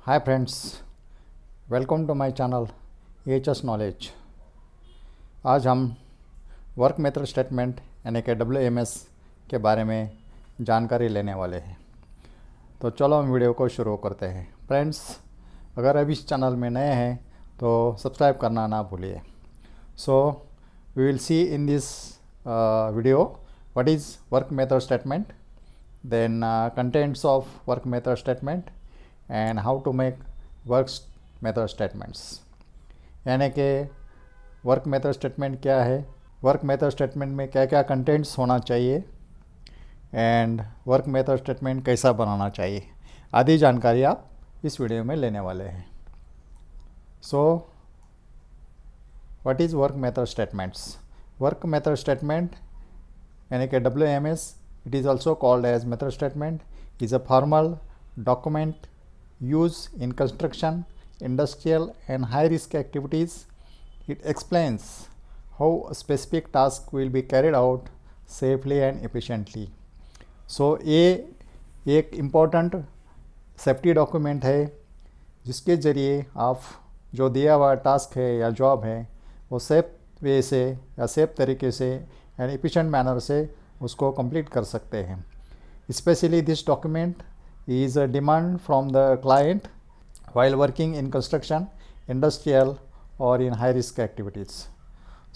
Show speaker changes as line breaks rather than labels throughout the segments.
Hi friends, welcome to my channel H knowledge. आज हम work method statement यानी कि WMS के बारे में जानकारी लेने वाले हैं। तो चलो हम वीडियो को शुरू करते हैं। फ्रेंड्स, अगर अभी इस चैनल में नए हैं तो सब्सक्राइब करना ना भूलिए। So we will see in this video what is work method statement, then contents of work method statement and how to make work method statements। यानी कि वर्क मेथड स्टेटमेंट क्या है, वर्क मेथड स्टेटमेंट में क्या क्या contents होना चाहिए and work method statement कैसा बनाना चाहिए, आदि जानकारी आप इस वीडियो में लेने वाले हैं। So what is work method statements? Work method statement यानी कि WMS, it is also called as method statement, is a formal document used in construction, industrial and high risk activities. It explains how a specific task will be carried out safely and efficiently. So ये एक important safety document है जिसके ज़रिए आप जो दिया हुआ task है या जॉब है वो सेफ वे से या सेफ तरीके से एंड एफिशिएंट मैनर से उसको कंप्लीट कर सकते हैं। Specially this document is a demand from the client while working in construction, industrial और in high risk activities.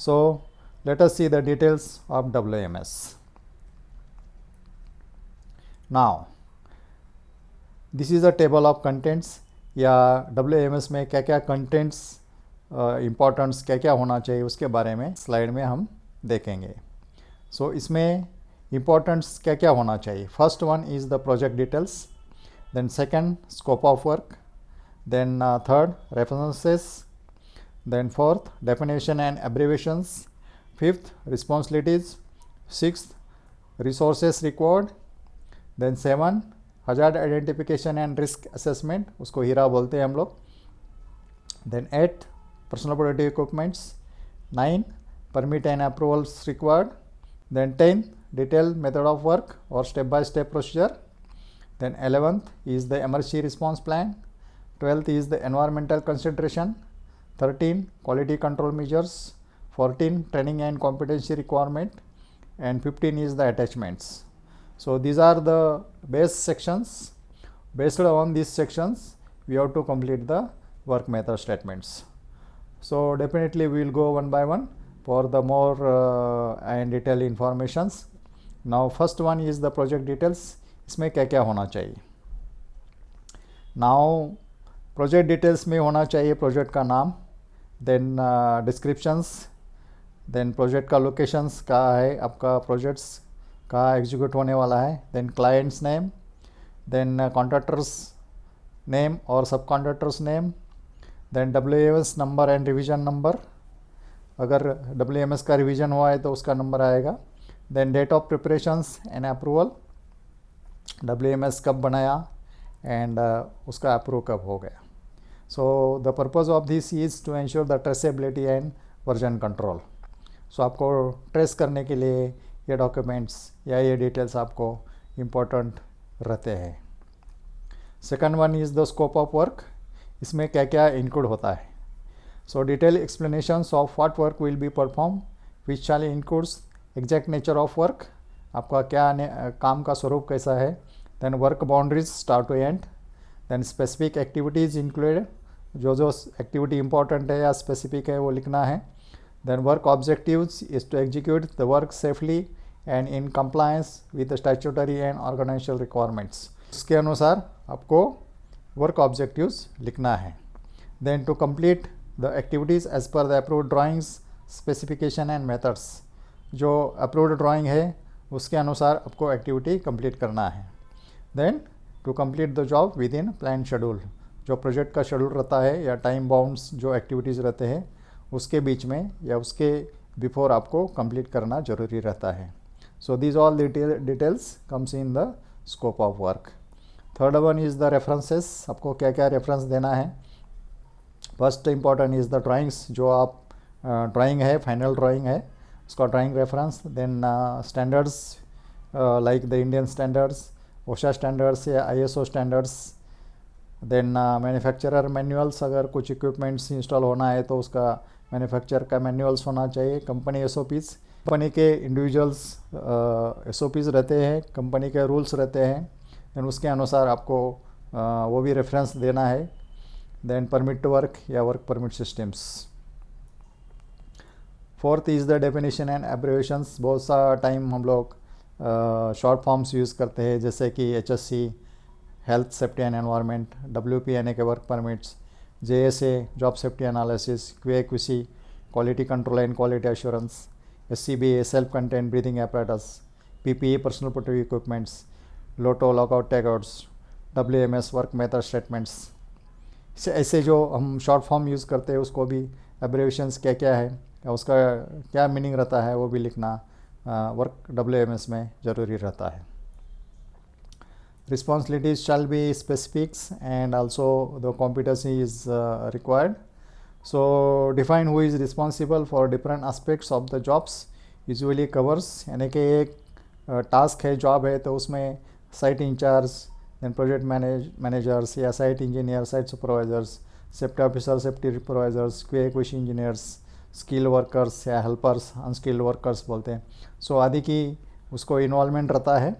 So let us see the details of WMS। Now this is a table of contents, या WMS में क्या क्या contents importance क्या क्या होना चाहिए उसके बारे में स्लाइड में हम देखेंगे। सो इसमें इम्पोर्टेंट्स क्या क्या होना चाहिए? First one is the project details, then second scope of work, then third references, then fourth definition and abbreviations, fifth responsibilities, sixth resources required, then seven hazard identification and risk assessment, उसको HIRA बोलते हैं हम लोग, then eight personal protective equipments, nine permit and approvals required, then 10 detailed method of work or step by step procedure, then 11th is the emergency response plan, 12th is the environmental consideration, 13 quality control measures, 14 training and competency requirement, and 15 is the attachments. So these are the base sections. Based on these sections we have to complete the work method statements. So definitely we will go one by one for the more and detailed informations. Now first one is the project details. इसमें क्या क्या होना चाहिए? Now project details में होना चाहिए project का नाम, then descriptions, then प्रोजेक्ट का लोकेशंस कहाँ है, आपका प्रोजेक्ट्स कहाँ एग्जीक्यूट होने वाला है, then clients name, then contractors name और सब contractors name, then WMS number and revision number, अगर WMS का रिवीजन हुआ है तो उसका नंबर आएगा, then date of preparations and approval, WMS कब बनाया एंड उसका अप्रूव कब हो गया। So the purpose of this is to ensure the traceability and version control. सो आपको ट्रेस करने के लिए ये डॉक्यूमेंट्स या ये डिटेल्स आपको इम्पोर्टेंट रहते हैं। Second one is the scope of work, इसमें क्या क्या इंक्लूड होता है। So detailed explanations of what work will be performed, which shall includes exact nature of work, आपका क्या काम का स्वरूप कैसा है, then work boundaries start to end, then specific activities included, जो activity important है या specific है वो लिखना है, then work objectives is to execute the work safely and in compliance with the statutory and organizational requirements। उसके अनुसार आपको work objectives लिखना है। then to complete the activities as per the approved drawings, specification and methods, जो approved drawing है उसके अनुसार आपको एक्टिविटी कंप्लीट करना है। then to complete the job within planned schedule, जो प्रोजेक्ट का शेड्यूल रहता है या टाइम बाउंड्स जो एक्टिविटीज़ रहते हैं उसके बीच में या उसके बिफोर आपको कंप्लीट करना ज़रूरी रहता है। So this all details comes in the scope of work. Third one is the references, आपको क्या क्या रेफरेंस देना है। First important is the drawings, जो आप ड्राइंग है फाइनल ड्राइंग है उसका drawing reference, then standards like the Indian standards, OSHA standards या ISO standards, then manufacturer manuals, अगर कुछ इक्विपमेंट्स इंस्टॉल होना है तो उसका मैन्युफैक्चर का मैनुअल्स होना चाहिए। कंपनी एसओपीज़, कंपनी के इंडिविजुअल्स एसओपीज़ रहते हैं, कंपनी के रूल्स रहते हैं, देन उसके अनुसार आपको वो भी रेफरेंस देना है। देन परमिट टू वर्क या work permit systems. Fourth is the definition and abbreviations. बहुत सा टाइम हम लोग शॉर्ट फॉर्म्स यूज़ करते हैं, जैसे कि HSC health safety and environment, WP यानी कि work permits, JSA job safety analysis, QA/QC quality control and quality assurance, SCBA self content breathing apparatus, PPE personal protective equipments, LOTO lockout tagouts, WMS work method statements. ऐसे जो हम short form use करते हैं उसको भी abbreviations क्या क्या है या उसका क्या मीनिंग रहता है वो भी लिखना वर्क WMS में ज़रूरी रहता है। Responsibilities shall be specifics and also the competency is required. So define who is responsible for different aspects of the jobs usually covers, यानी कि एक टास्क है, जॉब है, तो उसमें site incharge, then project managers या site engineer, site supervisors, safety officer, safety supervisors, QA/QC engineers, skill workers या helpers, unskilled workers बोलते हैं। सो आदि की उसको इन्वॉल्वमेंट रहता है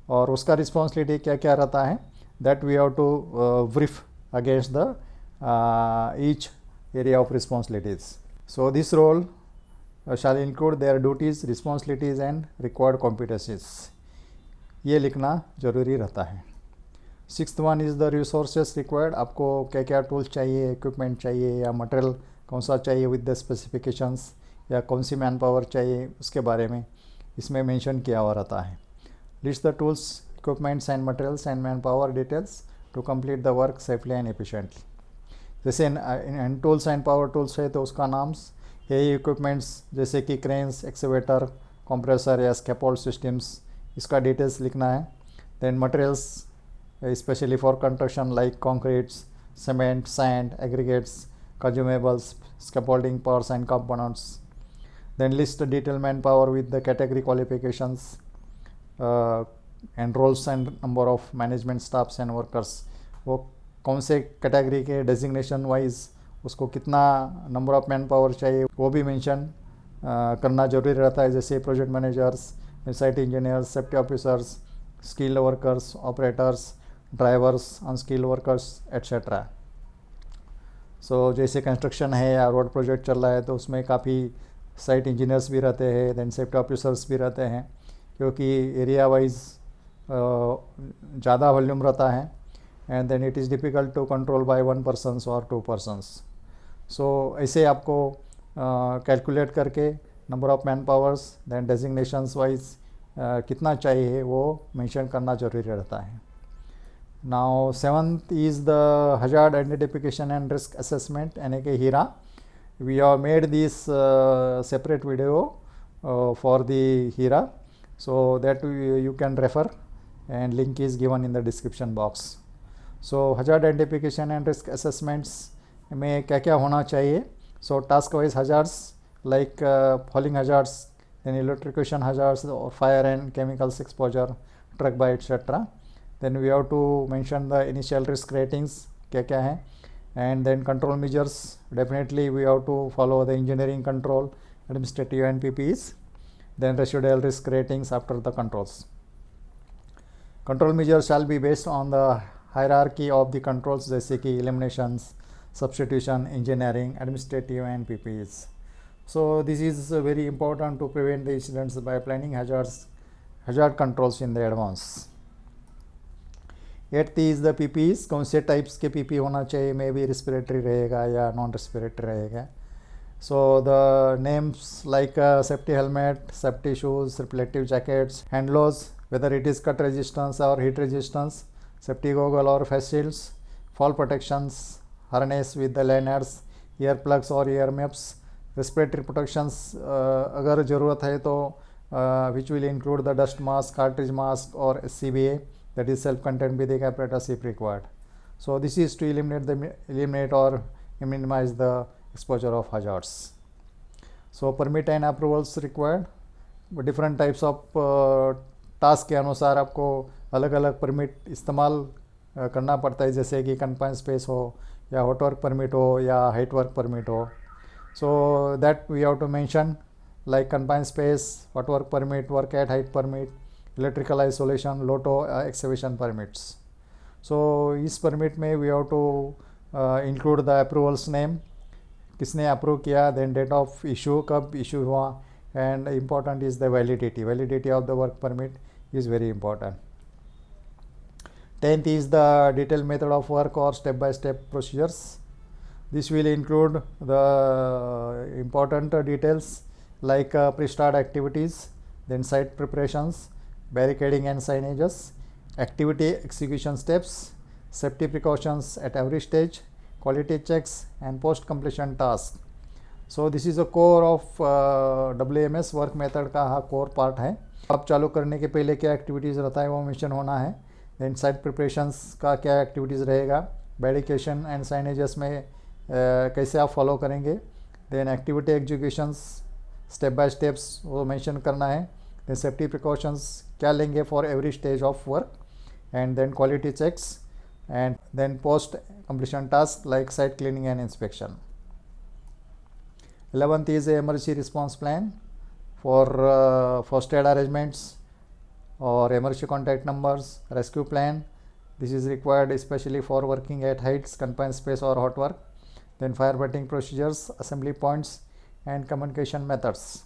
और उसका रिस्पॉन्सिबिलिटी क्या क्या रहता है, that we have to brief against the each area of responsibilities. So this role shall include their duties, responsibilities and required competencies. ये लिखना ज़रूरी रहता है। Sixth one is the resources required. आपको क्या क्या टूल्स चाहिए, इक्विपमेंट चाहिए या मटेरियल कौन सा चाहिए विद द स्पेसिफिकेशंस, या कौन सी मैन पावर चाहिए, उसके बारे में इसमें मेंशन किया हुआ रहता है। List the tools, equipments and materials and manpower details to complete the work safely and efficiently. जैसे इन टूल्स एंड पावर टूल्स है तो उसका नाम, यही इक्विपमेंट्स जैसे कि क्रेन्स, एक्सवेटर, कंप्रेसर या स्कैफोल्ड सिस्टम्स, इसका डिटेल्स लिखना है। Then materials specially for construction like concretes, cement, sand, aggregates, consumables, scaffolding parts and components. Then list detail man power with the category qualifications and roles and number of management staffs and workers. वो कौन से category के designation wise उसको कितना number of man power चाहिए वो भी mention करना जरूरी रहता है, जैसे project managers, site engineers, safety officers, skilled workers, operators, drivers, unskilled workers etcetera. So जैसे कंस्ट्रक्शन है या रोड प्रोजेक्ट चल रहा है तो उसमें काफ़ी साइट इंजीनियर्स भी रहते हैं, देन सेफ्टी ऑफिसर्स भी रहते हैं, क्योंकि एरिया वाइज ज़्यादा वॉल्यूम रहता है and then it is difficult to control by 1 persons और 2 पर्सन्स। सो ऐसे आपको कैलकुलेट करके number of man powers, then designations wise कितना चाहिए वो मेंशन करना जरूरी रहता है। Now seventh is the hazard identification and risk assessment, यानी कि HIRA. We have made this separate video for the HIRA, so that you can refer and link is given in the description box. So hazard identification and risk assessments में क्या क्या होना चाहिए। So task wise hazards like falling hazards, then electrocution hazards or fire and chemicals exposure, truck by etc. Then we have to mention the initial risk ratings क्या क्या है, and then control measures. Definitely we have to follow the engineering control, administrative and PPEs. Then residual risk ratings after the controls. Control measures shall be based on the hierarchy of the controls, जैसे कि eliminations, substitution, engineering, administrative and PPEs. So this is very important to prevent the incidents by planning hazard controls in the advance. 8th is the PPEs. कौन से types के PPE होना चाहिए, may be respiratory रहेगा या non respiratory रहेगा। So the names like safety helmet, safety shoes, reflective jackets, hand gloves, whether it is cut resistance or heat resistance, safety goggle or face shields, fall protections, harness with the lanyards, ear plugs or ear muffs, respiratory protections अगर ज़रूरत है तो which will include the dust mask, cartridge mask or SCBA, that is self-contained breathing apparatus if required. So this is to eliminate or minimize the exposure of hazards. So permit and approvals required. Different types of task के अनुसार आपको अलग अलग permit इस्तेमाल करना पड़ता है, जैसे कि कन्फाइंड स्पेस हो या हॉट वर्क परमिट हो या हाइट वर्क परमिट हो. So that we have to mention, like confined space, hot work permit, work at height permit, electrical isolation, LOTO excavation permits. So इस permit में we have to include the approval's name, किसने approve किया, then date of issue, कब issue हुआ, and important is the validity of the work permit is very important. 10th is the detailed method of work or step-by-step procedures. This will include the important details like pre-start activities, then site preparations, barricading and signages, activity execution steps, safety precautions at every stage, quality checks, and post-completion tasks. So this is a core of WMS work method का core part है. अब चालू करने के पहले क्या activities रहता है वो मेंशन होना है. देन साइट प्रिपरेशंस का क्या एक्टिविटीज़ रहेगा, बैरिकेशन एंड साइनेजेस में कैसे आप फॉलो करेंगे. Then activity executions step by steps वो मेंशन करना है. देन सेफ्टी प्रिकॉशंस क्या लेंगे for every stage of work. And then quality checks and then post completion task like site cleaning and inspection. 11th is a emergency response plan for first aid arrangements or emergency contact numbers, rescue plan. This is required especially for working at heights, confined space or hot work. Then firefighting procedures, assembly points and communication methods.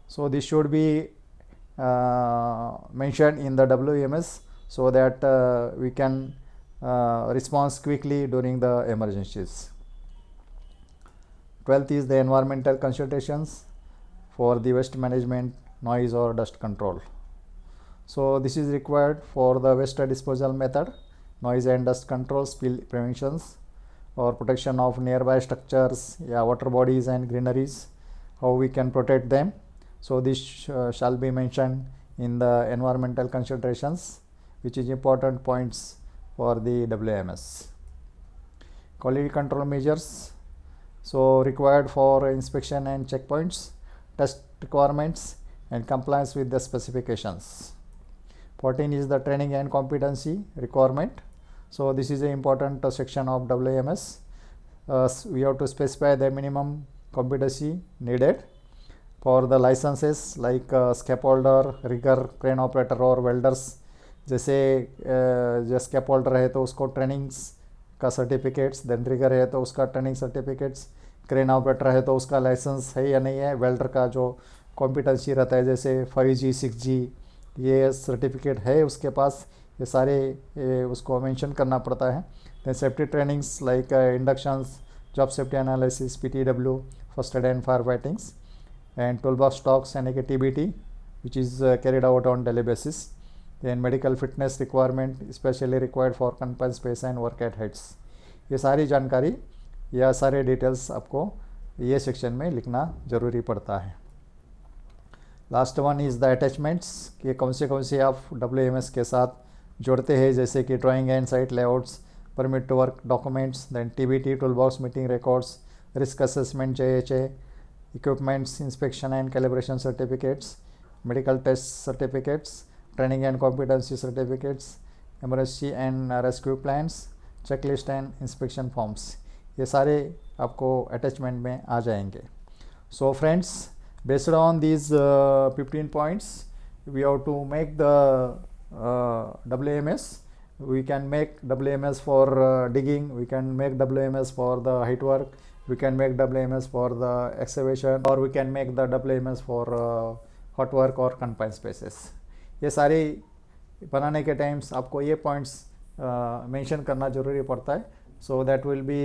So this should be mentioned in the WMS so that we can respond quickly during the emergencies. 12th is the environmental consultations for the waste management, noise or dust control. So this is required for the waste disposal method, noise and dust control, spill preventions or protection of nearby structures, water bodies and greeneries, how we can protect them. So this shall be mentioned in the environmental considerations, which is important points for the WMS. Quality control measures, so required for inspection and checkpoints, test requirements and compliance with the specifications. 14 is the training and competency requirement. So this is an important section of WMS. We have to specify the minimum competency needed for the licenses like scaffolder, rigger, crane operator और welders. जैसे जो scaffolder है तो उसको trainings का certificates, then rigour है तो उसका ट्रेनिंग सर्टिफिकेट्स, क्रेन ऑपरेटर है तो उसका लाइसेंस है या नहीं है, वेल्डर का जो कॉम्पिटेंसी रहता है जैसे 5G 6G ये सर्टिफिकेट है उसके पास, ये सारे उसको मेंशन करना पड़ता है. Then safety trainings like inductions, job safety analysis, PTW, first aid and fire fightings and tool box talks यानी कि TBT which is carried out on daily basis. then medical fitness requirement especially required for confined space and work at heights. ये सारी जानकारी या सारे details आपको ये section में लिखना ज़रूरी पड़ता है. Last one is the attachments, कि कौन से आप WMS के साथ जोड़ते हैं, जैसे कि drawing and site layouts, permit to work documents, then TBT tool box meeting records, risk assessment JHA, equipments inspection and calibration certificates, medical test certificates, training and competency certificates, emergency and rescue plans, checklist and inspection forms, ये सारे आपको attachment में आ जाएंगे. So friends, based on these 15 points we have to make the WMS. We can make WMS for digging, we can make WMS for the height work, we can make WMS for the excavation, or we can make the WMS for hot work or confined spaces. ये सारे बनाने के times आपको ये points mention करना ज़रूरी पड़ता है, so that will be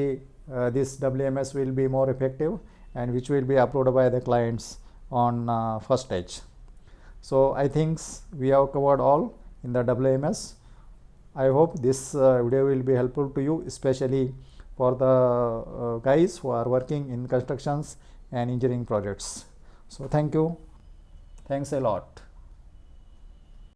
this WMS will be more effective and which will be approved by the clients on first stage. So I thinks we have covered all in the WMS. I hope this video will be helpful to you, especially for the guys who are working in constructions and engineering projects. So thank you. Thanks a lot.